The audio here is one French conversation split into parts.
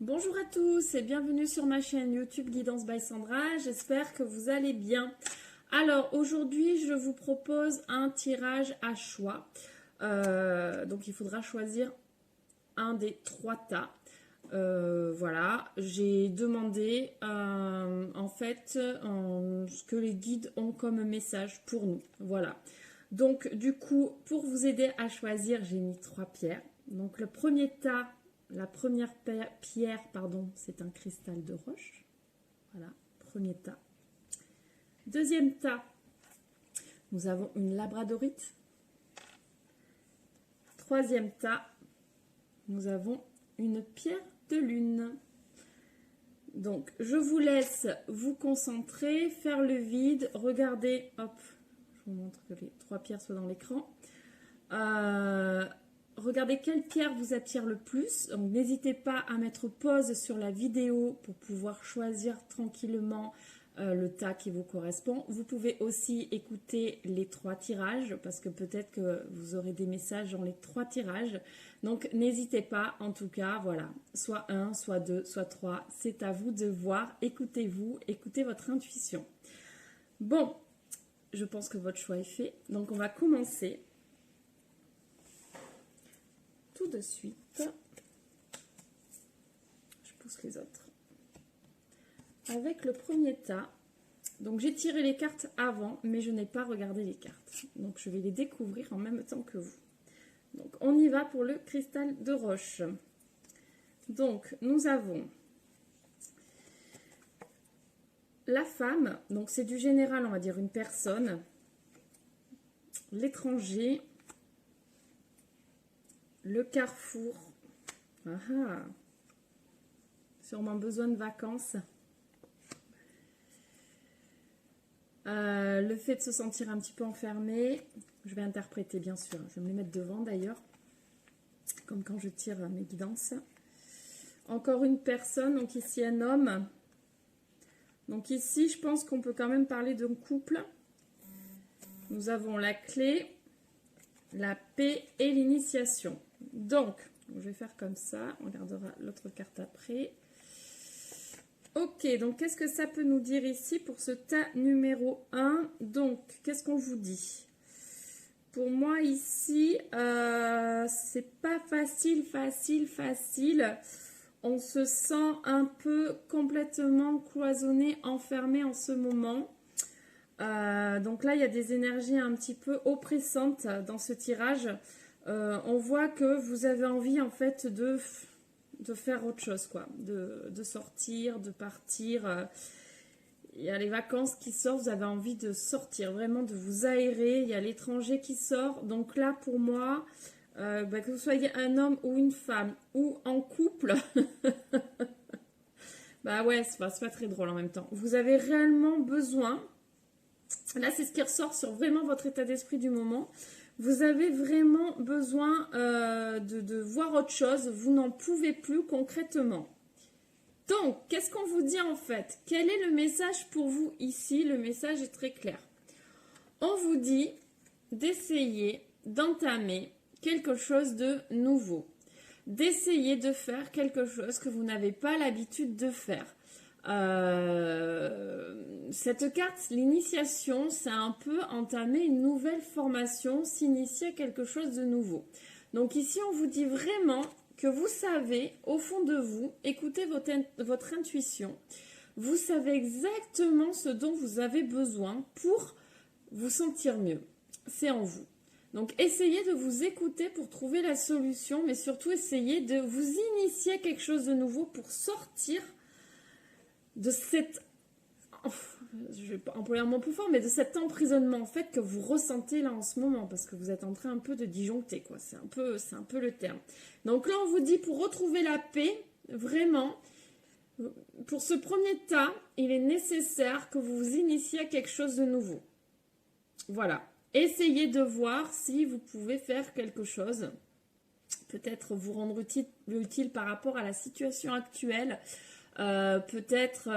Bonjour à tous et bienvenue sur ma chaîne YouTube Guidance by Sandra. J'espère que vous allez bien. Alors aujourd'hui, je vous propose un tirage à choix. Donc il faudra choisir un des trois tas. Voilà, j'ai demandé en fait ce que les guides ont comme message pour nous. Voilà. Donc du coup, pour vous aider à choisir, j'ai mis trois pierres. Donc le premier tas. La première pierre, pardon, c'est un cristal de roche. Voilà, premier tas. Deuxième tas, nous avons une labradorite. Troisième tas, nous avons une pierre de lune. Donc, je vous laisse vous concentrer, faire le vide, regarder, hop, je vous montre que les trois pierres soient dans l'écran. Regardez quelle pierre vous attire le plus. Donc n'hésitez pas à mettre pause sur la vidéo pour pouvoir choisir tranquillement le tas qui vous correspond. Vous pouvez aussi écouter les trois tirages parce que peut-être que vous aurez des messages dans les trois tirages. Donc n'hésitez pas, en tout cas, voilà, soit un, soit deux, soit trois. C'est à vous de voir. Écoutez-vous, écoutez votre intuition. Bon, je pense que votre choix est fait. Donc on va commencer. Tout de suite, je pousse les autres. Avec le premier tas, donc j'ai tiré les cartes avant, mais je n'ai pas regardé les cartes. Donc je vais les découvrir en même temps que vous. Donc on y va pour le cristal de roche. Donc nous avons la femme, donc c'est du général, on va dire une personne, l'étranger, le carrefour, sûrement besoin de vacances, le fait de se sentir un petit peu enfermé, je vais interpréter bien sûr, je vais me les mettre devant d'ailleurs, comme quand je tire mes guidances. Encore une personne, donc ici un homme, donc ici je pense qu'on peut quand même parler d'un couple. Nous avons la clé, la paix et l'initiation. Donc, je vais faire comme ça. On regardera l'autre carte après. Ok, donc qu'est-ce que ça peut nous dire ici pour ce tas numéro 1? Donc, qu'est-ce qu'on vous dit? Pour moi, ici, c'est pas facile. On se sent un peu complètement cloisonné, enfermé en ce moment. Donc là, il y a des énergies un petit peu oppressantes dans ce tirage. On voit que vous avez envie en fait de faire autre chose, quoi, de sortir, de partir. Il y a les vacances qui sortent, vous avez envie de sortir, vraiment de vous aérer. Il y a l'étranger qui sort. Donc là, pour moi, que vous soyez un homme ou une femme ou en couple, bah ouais, c'est pas très drôle en même temps. Vous avez réellement besoin. Là, c'est ce qui ressort sur vraiment votre état d'esprit du moment. Vous avez vraiment besoin de voir autre chose. Vous n'en pouvez plus concrètement. Donc, qu'est-ce qu'on vous dit en fait? Quel est le message pour vous ici? Le message est très clair. On vous dit d'essayer d'entamer quelque chose de nouveau. D'essayer de faire quelque chose que vous n'avez pas l'habitude de faire. Cette carte, l'initiation, c'est un peu entamer une nouvelle formation, s'initier à quelque chose de nouveau. Donc ici, on vous dit vraiment que vous savez, au fond de vous, écoutez votre intuition. Vous savez exactement ce dont vous avez besoin pour vous sentir mieux. C'est en vous. Donc essayez de vous écouter pour trouver la solution, mais surtout essayez de vous initier à quelque chose de nouveau pour sortir de cette, je vais pas employer un mot plus fort, mais de cet emprisonnement en fait que vous ressentez là en ce moment, parce que vous êtes en train un peu de disjoncter, quoi. C'est un peu le terme. Donc là, on vous dit pour retrouver la paix, vraiment, pour ce premier tas, il est nécessaire que vous vous initiez à quelque chose de nouveau. Voilà. Essayez de voir si vous pouvez faire quelque chose, peut-être vous rendre utile par rapport à la situation actuelle. Peut-être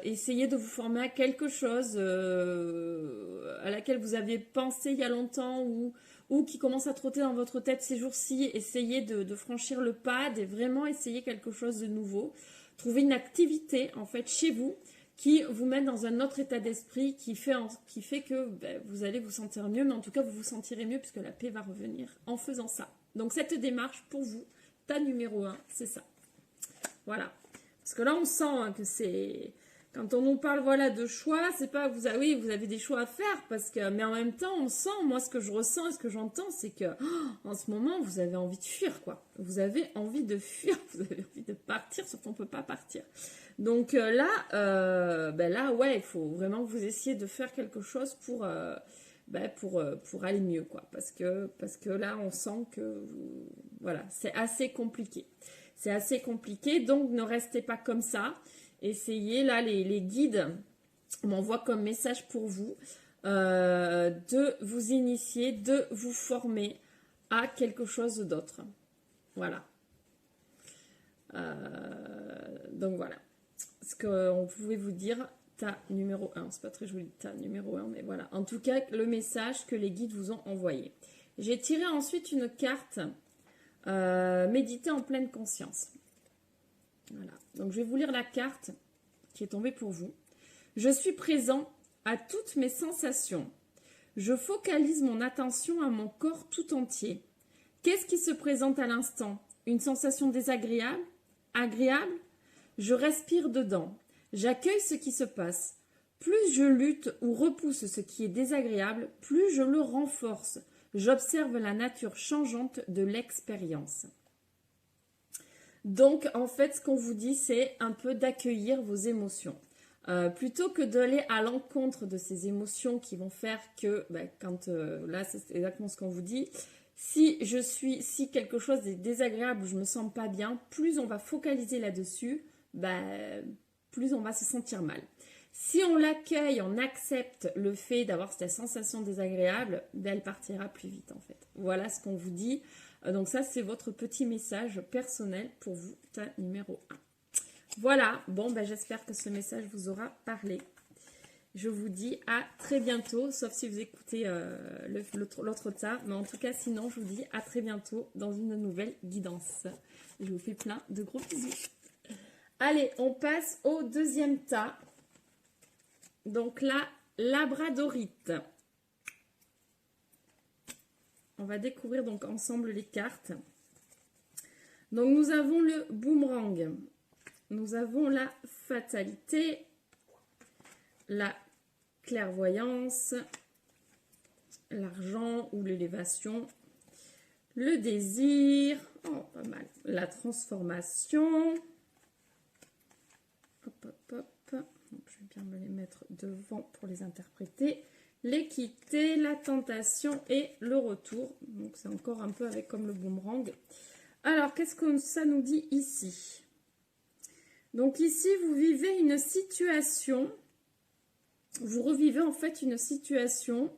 essayer de vous former à quelque chose à laquelle vous aviez pensé il y a longtemps ou ou qui commence à trotter dans votre tête ces jours-ci, essayez de franchir le pas, de vraiment essayer quelque chose de nouveau. Trouvez une activité en fait chez vous qui vous met dans un autre état d'esprit, qui fait que vous allez vous sentir mieux, mais en tout cas vous vous sentirez mieux puisque la paix va revenir en faisant ça. Donc cette démarche pour vous, tas numéro 1, c'est ça. Voilà. Parce que là on sent hein, que c'est... Quand on nous parle voilà, de choix, c'est pas vous avez, oui, vous avez des choix à faire, mais en même temps, on sent, moi ce que je ressens et ce que j'entends, c'est que en ce moment, vous avez envie de fuir, quoi. Vous avez envie de fuir, vous avez envie de partir, sauf qu'on ne peut pas partir. Donc là, ouais, il faut vraiment que vous essayiez de faire quelque chose pour aller mieux, quoi. Parce que là, on sent que, voilà, c'est assez compliqué. C'est assez compliqué, donc ne restez pas comme ça. Essayez, là, les guides m'envoient comme message pour vous de vous initier, de vous former à quelque chose d'autre. Voilà. Donc voilà. Ce qu'on pouvait vous dire, tas numéro 1. C'est pas très joli, tas numéro 1, mais voilà. En tout cas, le message que les guides vous ont envoyé. J'ai tiré ensuite une carte méditer en pleine conscience. Voilà. Donc, je vais vous lire la carte qui est tombée pour vous. Je suis présent à toutes mes sensations. Je focalise mon attention à mon corps tout entier. Qu'est-ce qui se présente à l'instant? Une sensation désagréable? Agréable? Je respire dedans. J'accueille ce qui se passe. Plus je lutte ou repousse ce qui est désagréable, plus je le renforce. J'observe la nature changeante de l'expérience. Donc, en fait, ce qu'on vous dit, c'est un peu d'accueillir vos émotions. Plutôt que d'aller à l'encontre de ces émotions qui vont faire que, là, c'est exactement ce qu'on vous dit. Si quelque chose est désagréable, je me sens pas bien, plus on va focaliser là-dessus, plus on va se sentir mal. Si on l'accueille, on accepte le fait d'avoir cette sensation désagréable, elle partira plus vite en fait. Voilà ce qu'on vous dit. Donc ça, c'est votre petit message personnel pour vous, tas numéro 1. Voilà, bon, j'espère que ce message vous aura parlé. Je vous dis à très bientôt, sauf si vous écoutez l'autre tas. Mais en tout cas, sinon, je vous dis à très bientôt dans une nouvelle guidance. Je vous fais plein de gros bisous. Allez, on passe au deuxième tas. Donc la labradorite. On va découvrir donc ensemble les cartes. Donc nous avons le boomerang. Nous avons la fatalité, la clairvoyance, l'argent ou l'élévation, le désir, oh pas mal, la transformation. Hop, hop, hop. Donc, je vais bien me les mettre devant pour les interpréter. L'équité, la tentation et le retour. Donc c'est encore un peu avec comme le boomerang. Alors qu'est-ce que ça nous dit ici? Donc ici vous vivez une situation, vous revivez en fait une situation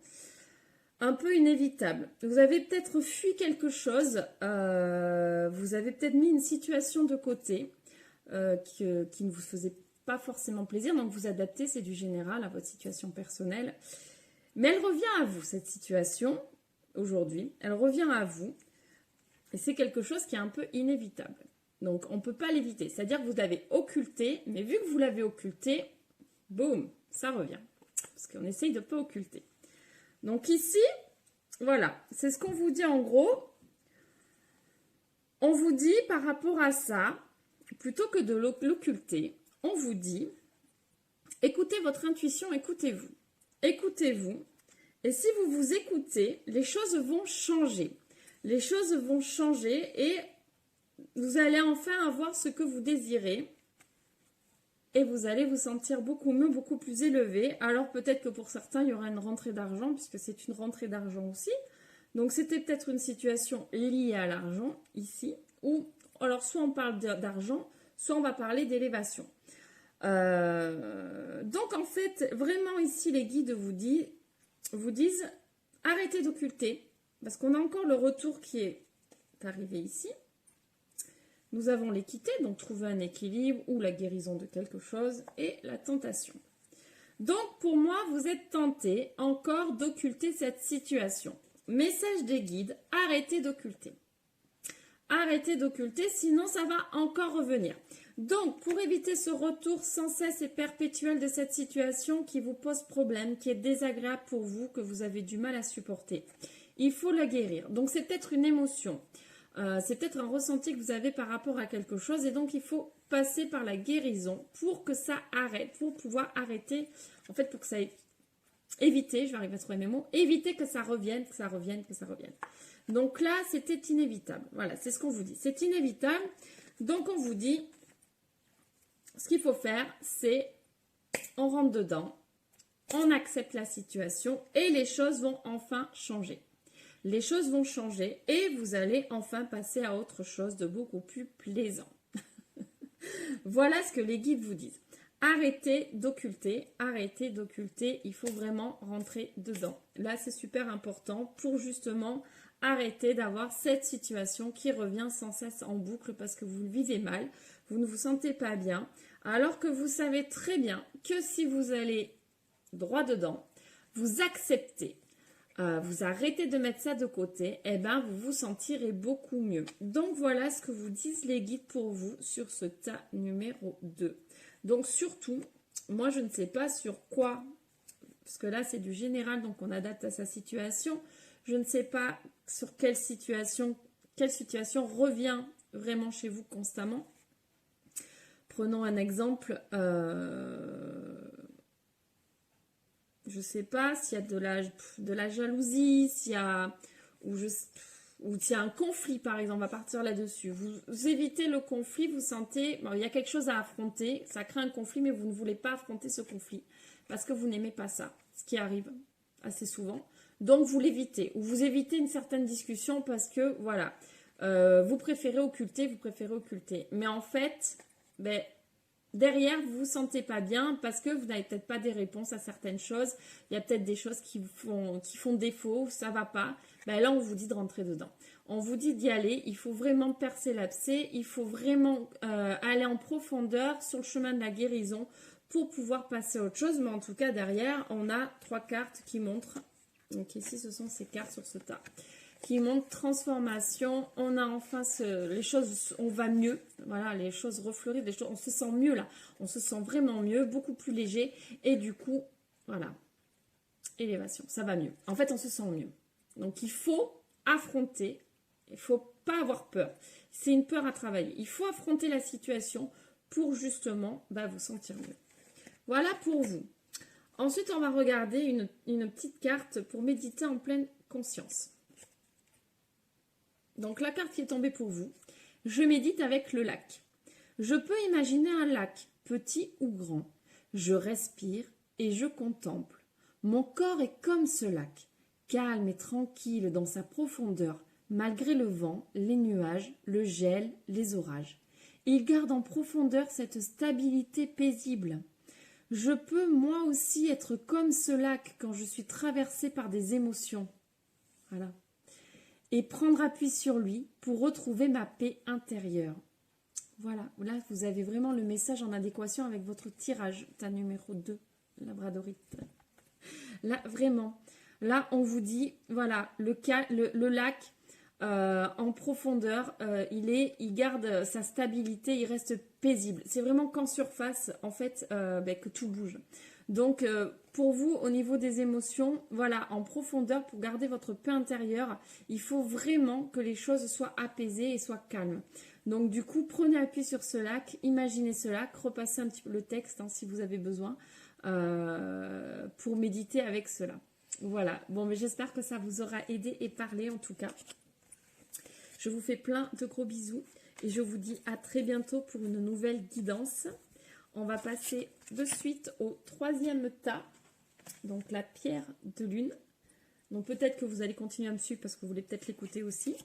un peu inévitable. Vous avez peut-être fui quelque chose, vous avez peut-être mis une situation de côté qui ne vous faisait pas forcément plaisir, donc vous adaptez, c'est du général à votre situation personnelle. Mais elle revient à vous, cette situation, aujourd'hui. Elle revient à vous. Et c'est quelque chose qui est un peu inévitable. Donc, on ne peut pas l'éviter. C'est-à-dire que vous l'avez occulté, mais vu que vous l'avez occulté, boum, ça revient. Parce qu'on essaye de ne pas occulter. Donc ici, voilà, c'est ce qu'on vous dit en gros. On vous dit par rapport à ça, plutôt que de l'occulter, on vous dit, écoutez votre intuition, écoutez-vous. Écoutez-vous, et si vous vous écoutez, les choses vont changer. Les choses vont changer et vous allez enfin avoir ce que vous désirez. Et vous allez vous sentir beaucoup mieux, beaucoup plus élevé. Alors peut-être que pour certains, il y aura une rentrée d'argent, puisque c'est une rentrée d'argent aussi. Donc c'était peut-être une situation liée à l'argent, ici. Ou alors soit on parle d'argent, soit on va parler d'élévation. Donc en fait, vraiment ici, les guides vous disent, arrêtez d'occulter, parce qu'on a encore le retour qui est arrivé ici. Nous avons l'équité, donc trouver un équilibre ou la guérison de quelque chose, et la tentation. Donc pour moi, vous êtes tenté encore d'occulter cette situation. message des guides, arrêtez d'occulter. Arrêtez d'occulter, sinon ça va encore revenir. Donc, pour éviter ce retour sans cesse et perpétuel de cette situation qui vous pose problème, qui est désagréable pour vous, que vous avez du mal à supporter, il faut la guérir. Donc, c'est peut-être une émotion, c'est peut-être un ressenti que vous avez par rapport à quelque chose et donc il faut passer par la guérison pour que ça arrête, pour pouvoir arrêter, en fait, pour que ça éviter, je vais arriver à trouver mes mots, éviter que ça revienne, que ça revienne, que ça revienne. Donc là, c'était inévitable. Voilà, c'est ce qu'on vous dit. C'est inévitable. Donc, on vous dit, ce qu'il faut faire, c'est on rentre dedans, on accepte la situation et les choses vont enfin changer. Les choses vont changer et vous allez enfin passer à autre chose de beaucoup plus plaisant. Voilà ce que les guides vous disent. Arrêtez d'occulter, il faut vraiment rentrer dedans. Là, c'est super important pour justement arrêter d'avoir cette situation qui revient sans cesse en boucle parce que vous le vivez mal, vous ne vous sentez pas bien, alors que vous savez très bien que si vous allez droit dedans, vous acceptez, vous arrêtez de mettre ça de côté, et ben vous vous sentirez beaucoup mieux. Donc voilà ce que vous disent les guides pour vous sur ce tas numéro 2. Donc surtout, moi je ne sais pas sur quoi, parce que là c'est du général, donc on adapte à sa situation. Je ne sais pas sur quelle situation revient vraiment chez vous constamment. Prenons un exemple, je ne sais pas s'il y a de la jalousie, s'il y a, ou s'il y a un conflit par exemple, on va partir là-dessus. Vous évitez le conflit, vous sentez, bon, il y a quelque chose à affronter, ça crée un conflit, mais vous ne voulez pas affronter ce conflit parce que vous n'aimez pas ça, ce qui arrive assez souvent. Donc, vous l'évitez ou vous évitez une certaine discussion parce que, voilà, vous préférez occulter. Mais en fait, ben, derrière, vous ne vous sentez pas bien parce que vous n'avez peut-être pas des réponses à certaines choses. Il y a peut-être des choses qui font défaut, ça ne va pas. Ben là, on vous dit de rentrer dedans. On vous dit d'y aller. Il faut vraiment percer l'abcès. Il faut vraiment aller en profondeur sur le chemin de la guérison pour pouvoir passer à autre chose. Mais en tout cas, derrière, on a 3 cartes qui montrent. Donc ici, ce sont ces cartes sur ce tas qui montrent transformation. On a enfin les choses, on va mieux. Voilà, les choses refleurissent, on se sent mieux là. On se sent vraiment mieux, beaucoup plus léger. Et du coup, voilà, élévation, ça va mieux. En fait, on se sent mieux. Donc il faut affronter, il ne faut pas avoir peur. C'est une peur à travailler. Il faut affronter la situation pour justement vous sentir mieux. Voilà pour vous. Ensuite, on va regarder une petite carte pour méditer en pleine conscience. Donc, la carte qui est tombée pour vous. Je médite avec le lac. Je peux imaginer un lac, petit ou grand. Je respire et je contemple. Mon corps est comme ce lac, calme et tranquille dans sa profondeur, malgré le vent, les nuages, le gel, les orages. Il garde en profondeur cette stabilité paisible. Je peux moi aussi être comme ce lac quand je suis traversée par des émotions. Voilà. Et prendre appui sur lui pour retrouver ma paix intérieure. Voilà. Là, vous avez vraiment le message en adéquation avec votre tirage. Tas numéro 2, labradorite. Là, vraiment. Là, on vous dit, voilà, le lac en profondeur, il garde sa stabilité, il reste paisible. C'est vraiment qu'en surface, en fait, que tout bouge. Donc, pour vous, au niveau des émotions, voilà, en profondeur, pour garder votre paix intérieure, il faut vraiment que les choses soient apaisées et soient calmes. Donc, du coup, prenez appui sur ce lac, imaginez ce lac, repassez un petit peu le texte si vous avez besoin pour méditer avec cela. Voilà, bon, mais j'espère que ça vous aura aidé et parlé en tout cas. Je vous fais plein de gros bisous et je vous dis à très bientôt pour une nouvelle guidance. On va passer de suite au 3e tas, donc la pierre de lune. Donc peut-être que vous allez continuer à me suivre parce que vous voulez peut-être l'écouter aussi.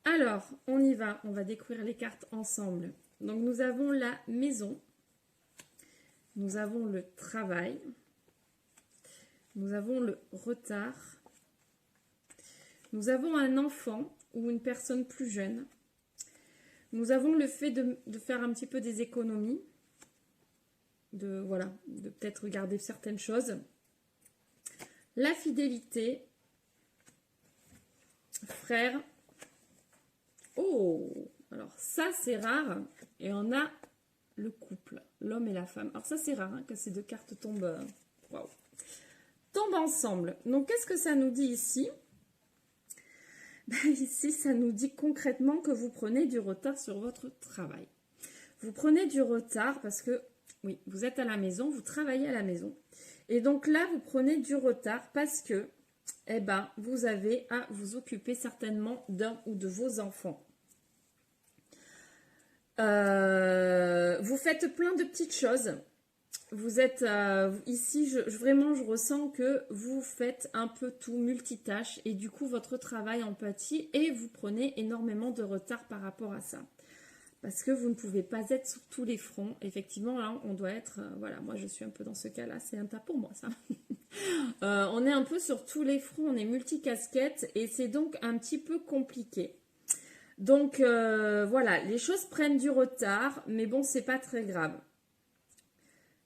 Alors, on y va, on va découvrir les cartes ensemble. Donc nous avons la maison, nous avons le travail, nous avons le retard, nous avons un enfant ou une personne plus jeune. Nous avons le fait de faire un petit peu des économies, de peut-être regarder certaines choses. La fidélité frère. Oh, alors ça c'est rare. Et on a le couple, l'homme et la femme. Alors ça c'est rare hein, que ces deux cartes tombent, waouh, tombent ensemble. Donc qu'est-ce que ça nous dit ici? Ici ça nous dit concrètement que vous prenez du retard sur votre travail. Vous prenez du retard parce que, oui, vous êtes à la maison, vous travaillez à la maison. Et donc là, vous prenez du retard parce que, eh ben, vous avez à vous occuper certainement d'un ou de vos enfants. Vous faites plein de petites choses. Vous êtes ici, vraiment, je ressens que vous faites un peu tout, multitâche, et du coup, votre travail en pâtit et vous prenez énormément de retard par rapport à ça. Parce que vous ne pouvez pas être sur tous les fronts. Effectivement, là, on doit être... voilà, moi, je suis un peu dans ce cas-là. C'est un tas pour moi, ça. On est un peu sur tous les fronts. On est multicasquette et c'est donc un petit peu compliqué. Donc, voilà, les choses prennent du retard. Mais bon, c'est pas très grave.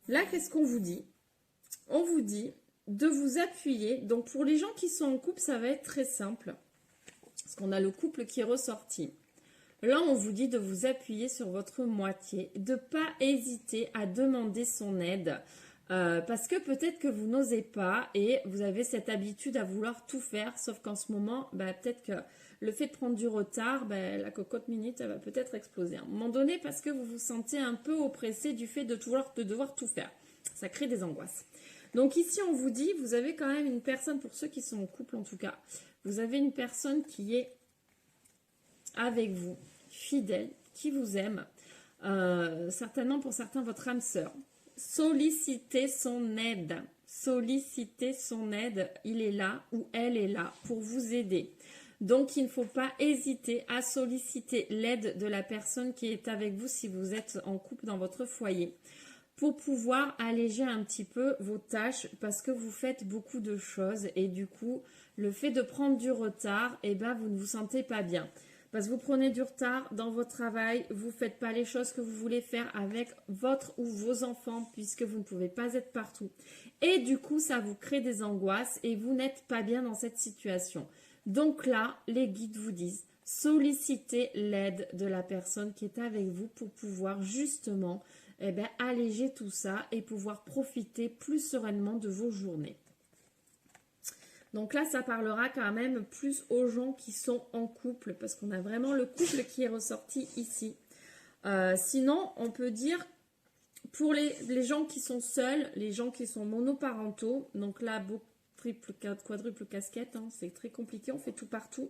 Là, qu'est-ce qu'on vous dit? On vous dit de vous appuyer. Donc, pour les gens qui sont en couple, ça va être très simple. Parce qu'on a le couple qui est ressorti. Là, on vous dit de vous appuyer sur votre moitié, de ne pas hésiter à demander son aide, parce que peut-être que vous n'osez pas et vous avez cette habitude à vouloir tout faire, sauf qu'en ce moment, peut-être que le fait de prendre du retard, la cocotte minute, elle va peut-être exploser à un moment donné, parce que vous vous sentez un peu oppressé du fait de devoir tout faire. Ça crée des angoisses. Donc ici, on vous dit, vous avez quand même une personne, pour ceux qui sont en couple en tout cas, vous avez une personne qui est avec vous, fidèle, qui vous aime, certainement pour certains votre âme sœur. Sollicitez son aide, il est là ou elle est là pour vous aider. Donc il ne faut pas hésiter à solliciter l'aide de la personne qui est avec vous si vous êtes en couple dans votre foyer, pour pouvoir alléger un petit peu vos tâches, parce que vous faites beaucoup de choses et du coup le fait de prendre du retard, vous ne vous sentez pas bien. Parce que vous prenez du retard dans votre travail, vous ne faites pas les choses que vous voulez faire avec votre ou vos enfants, puisque vous ne pouvez pas être partout. Et du coup, ça vous crée des angoisses et vous n'êtes pas bien dans cette situation. Donc là, les guides vous disent, sollicitez l'aide de la personne qui est avec vous pour pouvoir justement alléger tout ça et pouvoir profiter plus sereinement de vos journées. Donc là, ça parlera quand même plus aux gens qui sont en couple, parce qu'on a vraiment le couple qui est ressorti ici. Sinon, on peut dire, pour les gens qui sont seuls, les gens qui sont monoparentaux, donc là, triple, quadruple casquette, hein, c'est très compliqué, on fait tout partout.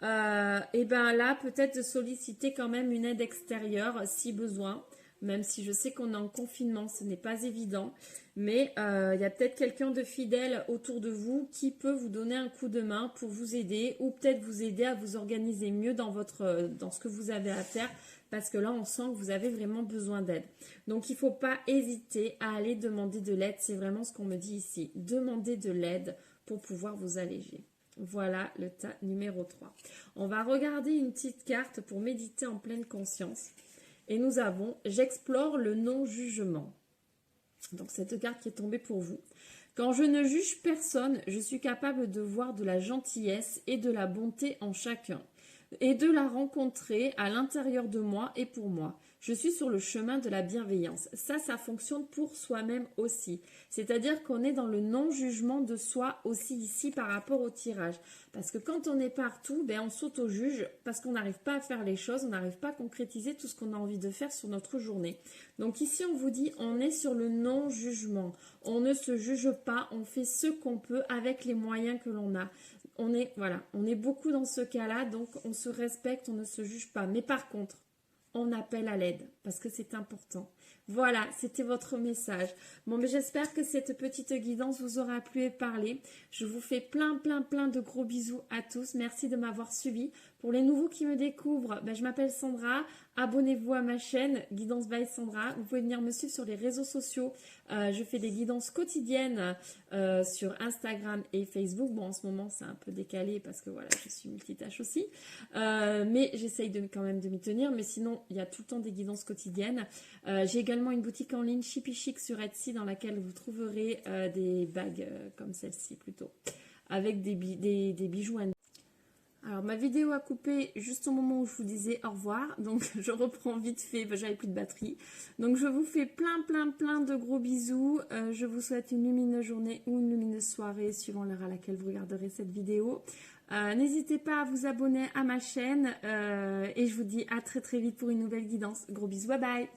Là, peut-être de solliciter quand même une aide extérieure si besoin. Même si je sais qu'on est en confinement, ce n'est pas évident. Mais il y a peut-être quelqu'un de fidèle autour de vous qui peut vous donner un coup de main pour vous aider, ou peut-être vous aider à vous organiser mieux dans ce que vous avez à faire, parce que là, on sent que vous avez vraiment besoin d'aide. Donc, il ne faut pas hésiter à aller demander de l'aide. C'est vraiment ce qu'on me dit ici. Demandez de l'aide pour pouvoir vous alléger. Voilà le tas numéro 3. On va regarder une petite carte pour méditer en pleine conscience. Et nous avons « J'explore le non-jugement ». Donc, cette carte qui est tombée pour vous. Quand je ne juge personne, je suis capable de voir de la gentillesse et de la bonté en chacun, et de la rencontrer à l'intérieur de moi et pour moi. Je suis sur le chemin de la bienveillance. Ça fonctionne pour soi-même aussi. C'est-à-dire qu'on est dans le non-jugement de soi aussi ici par rapport au tirage. Parce que quand on est partout, on s'auto-juge parce qu'on n'arrive pas à faire les choses, on n'arrive pas à concrétiser tout ce qu'on a envie de faire sur notre journée. Donc ici, on vous dit, on est sur le non-jugement. On ne se juge pas, on fait ce qu'on peut avec les moyens que l'on a. On est beaucoup dans ce cas-là, donc on se respecte, on ne se juge pas. Mais par contre, on appelle à l'aide parce que c'est important. Voilà, c'était votre message. Bon, mais j'espère que cette petite guidance vous aura plu et parlé. Je vous fais plein de gros bisous à tous. Merci de m'avoir suivi. Pour les nouveaux qui me découvrent, je m'appelle Sandra. Abonnez-vous à ma chaîne Guidance by Sandra. Vous pouvez venir me suivre sur les réseaux sociaux. Je fais des guidances quotidiennes sur Instagram et Facebook. Bon, en ce moment, c'est un peu décalé parce que voilà, je suis multitâche aussi. Mais j'essaye quand même de m'y tenir. Mais sinon, il y a tout le temps des guidances quotidiennes. J'ai également une boutique en ligne Chippy Chic sur Etsy dans laquelle vous trouverez des bagues comme celle-ci plutôt, avec des bijoux. Alors Alors ma vidéo a coupé juste au moment où je vous disais au revoir, donc je reprends vite fait, j'avais plus de batterie. Donc je vous fais plein de gros bisous, je vous souhaite une lumineuse journée ou une lumineuse soirée suivant l'heure à laquelle vous regarderez cette vidéo. N'hésitez pas à vous abonner à ma chaîne et je vous dis à très vite pour une nouvelle guidance. Gros bisous, bye bye.